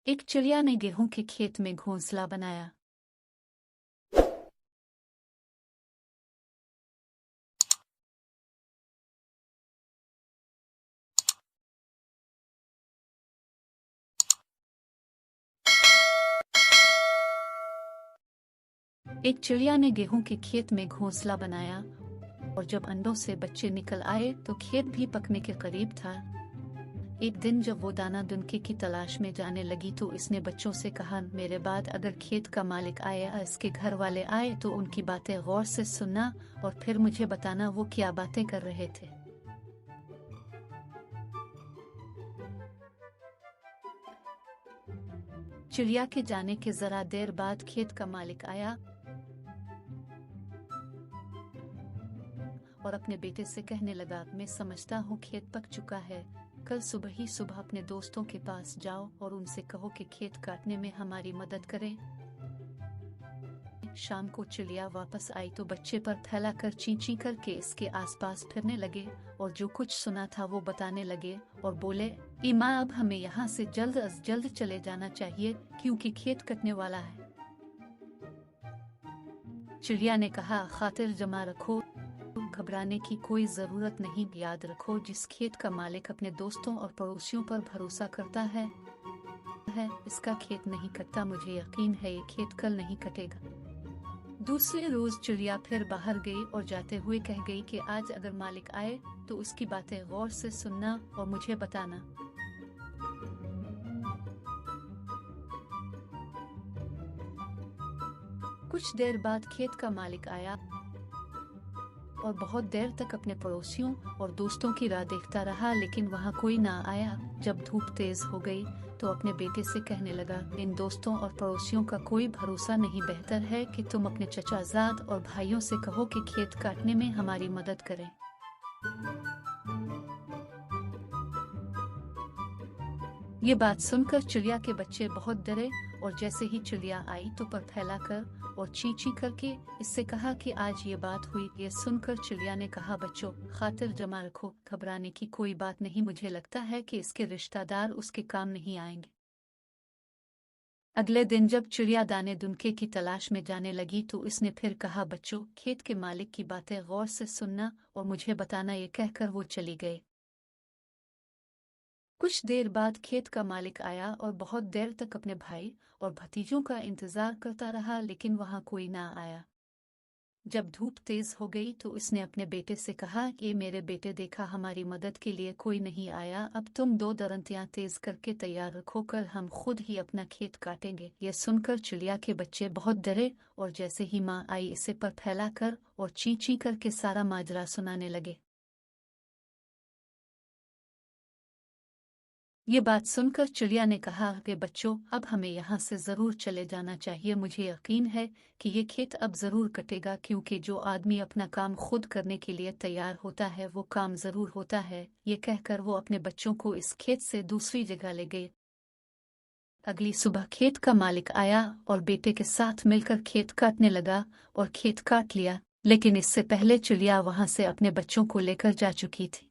एक चिड़िया ने गेहूं के खेत में घोंसला बनाया। एक चिड़िया ने गेहूं के खेत में घोंसला बनाया और जब अंडों से बच्चे निकल आए तो खेत भी पकने के करीब था। एक दिन जब वो दाना दुनके की तलाश में जाने लगी तो इसने बच्चों से कहा, मेरे बाद अगर खेत का मालिक आए या इसके घर वाले आए तो उनकी बातें गौर से सुनना और फिर मुझे बताना वो क्या बातें कर रहे थे। चिड़िया के जाने के जरा देर बाद खेत का मालिक आया और अपने बेटे से कहने लगा, मैं समझता हूँ खेत पक चुका है, कल सुबह ही सुबह अपने दोस्तों के पास जाओ और उनसे कहो कि खेत काटने में हमारी मदद करें। शाम को चिड़िया वापस आई तो बच्चे पर फैलाकर चींची करके इसके आसपास फिरने लगे और जो कुछ सुना था वो बताने लगे और बोले, माँ अब हमें यहाँ से जल्द अज जल्द चले जाना चाहिए क्योंकि खेत कटने वाला है। चिड़िया ने कहा, खातिर जमा रखो, घबराने की कोई जरूरत नहीं, याद रखो जिस खेत का मालिक अपने दोस्तों और पड़ोसियों पर भरोसा करता है इसका खेत नहीं कटता। मुझे यकीन है ये खेत कल नहीं कटेगा। दूसरे रोज चिड़िया फिर बाहर गई और जाते हुए कह गई कि आज अगर मालिक आए तो उसकी बातें गौर से सुनना और मुझे बताना। कुछ देर बाद खेत का मालिक आया और बहुत देर तक अपने पड़ोसियों और दोस्तों की राह देखता रहा, लेकिन वहां कोई ना आया। जब धूप तेज हो गई तो अपने बेटे से कहने लगा, इन दोस्तों और पड़ोसियों का कोई भरोसा नहीं, बेहतर है कि तुम अपने चचाजाद और भाइयों से कहो कि खेत काटने में हमारी मदद करें। ये बात सुनकर चिड़िया के बच्चे बहुत डरे और जैसे ही चिड़िया आई तो पर फैलाकर और चींची करके इससे कहा कि आज ये बात हुई। ये सुनकर चिड़िया ने कहा, बच्चों खातिर जमा रखो, घबराने की कोई बात नहीं, मुझे लगता है कि इसके रिश्तेदार उसके काम नहीं आएंगे। अगले दिन जब चिड़िया दाने दुनके की तलाश में जाने लगी तो इसने फिर कहा, बच्चों खेत के मालिक की बातें गौर से सुनना और मुझे बताना। ये कहकर वो चली गई। कुछ देर बाद खेत का मालिक आया और बहुत देर तक अपने भाई और भतीजों का इंतजार करता रहा, लेकिन वहां कोई ना आया। जब धूप तेज हो गई तो इसने अपने बेटे से कहा कि मेरे बेटे, देखा हमारी मदद के लिए कोई नहीं आया, अब तुम 2 दरंतियां तेज करके तैयार रखो, कल हम खुद ही अपना खेत काटेंगे। यह सुनकर चिड़िया के बच्चे बहुत डरे और जैसे ही माँ आई इसे पर फैलाकर और चीं करके सारा माजरा सुनाने लगे। ये बात सुनकर चिड़िया ने कहा कि बच्चों अब हमें यहाँ से जरूर चले जाना चाहिए, मुझे यकीन है कि ये खेत अब जरूर कटेगा, क्योंकि जो आदमी अपना काम खुद करने के लिए तैयार होता है वो काम जरूर होता है। ये कहकर वो अपने बच्चों को इस खेत से दूसरी जगह ले गए। अगली सुबह खेत का मालिक आया और बेटे के साथ मिलकर खेत काटने लगा और खेत काट लिया, लेकिन इससे पहले चिड़िया वहां से अपने बच्चों को लेकर जा चुकी थी।